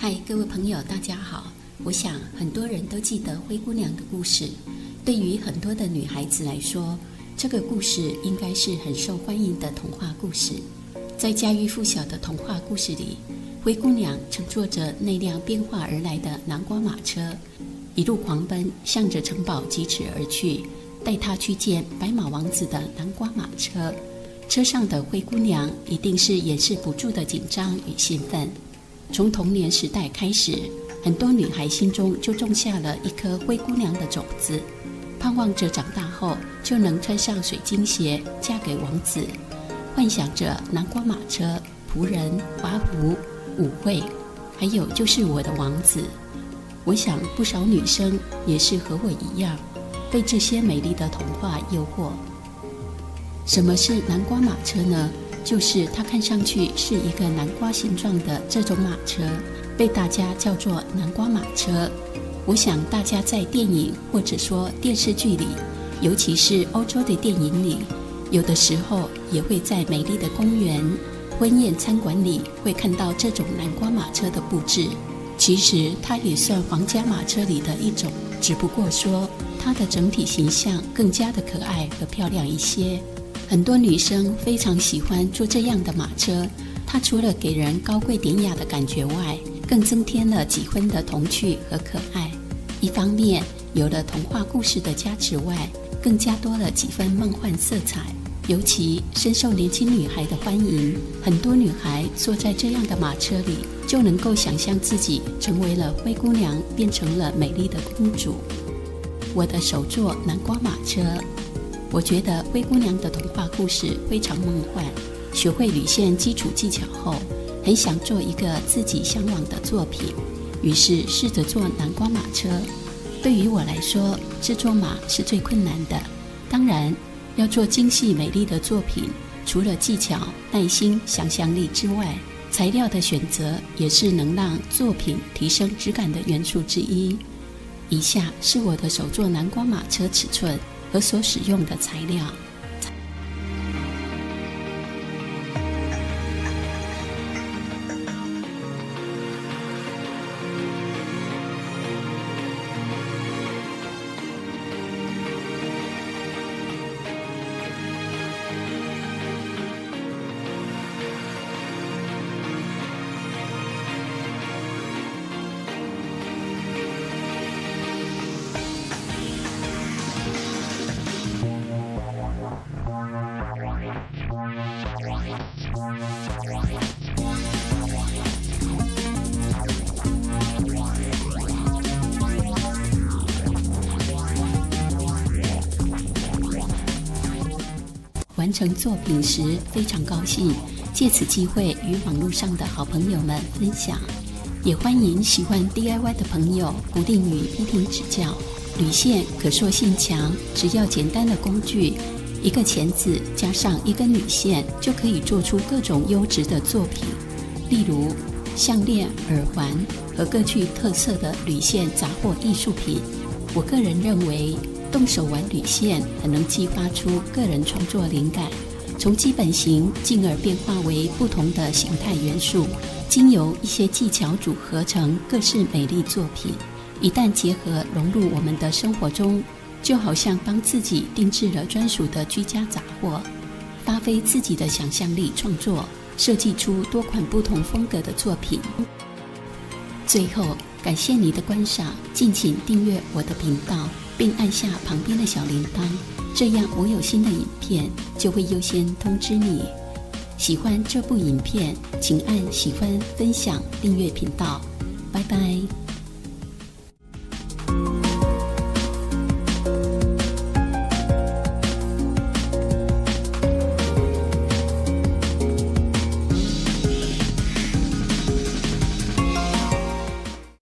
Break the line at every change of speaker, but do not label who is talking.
嗨，各位朋友，大家好。我想很多人都记得灰姑娘的故事，对于很多的女孩子来说，这个故事应该是很受欢迎的童话故事。在家喻户晓的童话故事里，灰姑娘乘坐着那辆变化而来的南瓜马车，一路狂奔，向着城堡疾驰而去。带她去见白马王子的南瓜马车，车上的灰姑娘一定是掩饰不住的紧张与兴奋。从童年时代开始，很多女孩心中就种下了一颗灰姑娘的种子，盼望着长大后就能穿上水晶鞋嫁给王子，幻想着南瓜马车、仆人、华服、舞会，还有就是我的王子。我想不少女生也是和我一样，被这些美丽的童话诱惑。什么是南瓜马车呢？就是它看上去是一个南瓜形状的这种马车，被大家叫做南瓜马车。我想大家在电影或者说电视剧里，尤其是欧洲的电影里，有的时候也会在美丽的公园、婚宴餐馆里会看到这种南瓜马车的布置。其实它也算皇家马车里的一种，只不过说它的整体形象更加的可爱和漂亮一些。很多女生非常喜欢坐这样的马车，它除了给人高贵典雅的感觉外，更增添了几分的童趣和可爱。一方面有了童话故事的加持外，更加多了几分梦幻色彩，尤其深受年轻女孩的欢迎。很多女孩坐在这样的马车里，就能够想象自己成为了灰姑娘，变成了美丽的公主。我的首座南瓜马车，我觉得灰姑娘的童话故事非常梦幻。学会捋线基础技巧后，很想做一个自己向往的作品，于是试着做南瓜马车。对于我来说，制作马是最困难的。当然，要做精细美丽的作品，除了技巧、耐心、想象力之外，材料的选择也是能让作品提升质感的元素之一。以下是我的首座南瓜马车尺寸和所使用的材料。完成作品时非常高兴，借此机会与网络上的好朋友们分享，也欢迎喜欢 DIY 的朋友不吝于批评指教。铝线可塑性强，只要简单的工具，一个钳子加上一根铝线，就可以做出各种优质的作品，例如项链、耳环和各具特色的铝线杂货艺术品。我个人认为，动手玩铝线很能激发出个人创作灵感，从基本型进而变化为不同的形态元素，经由一些技巧组合成各式美丽作品。一旦结合融入我们的生活中，就好像帮自己定制了专属的居家杂货，发挥自己的想象力创作，设计出多款不同风格的作品。最后，感谢你的观赏，敬请订阅我的频道，并按下旁边的小铃铛，这样我有新的影片就会优先通知你。喜欢这部影片，请按喜欢、分享、订阅频道。拜拜。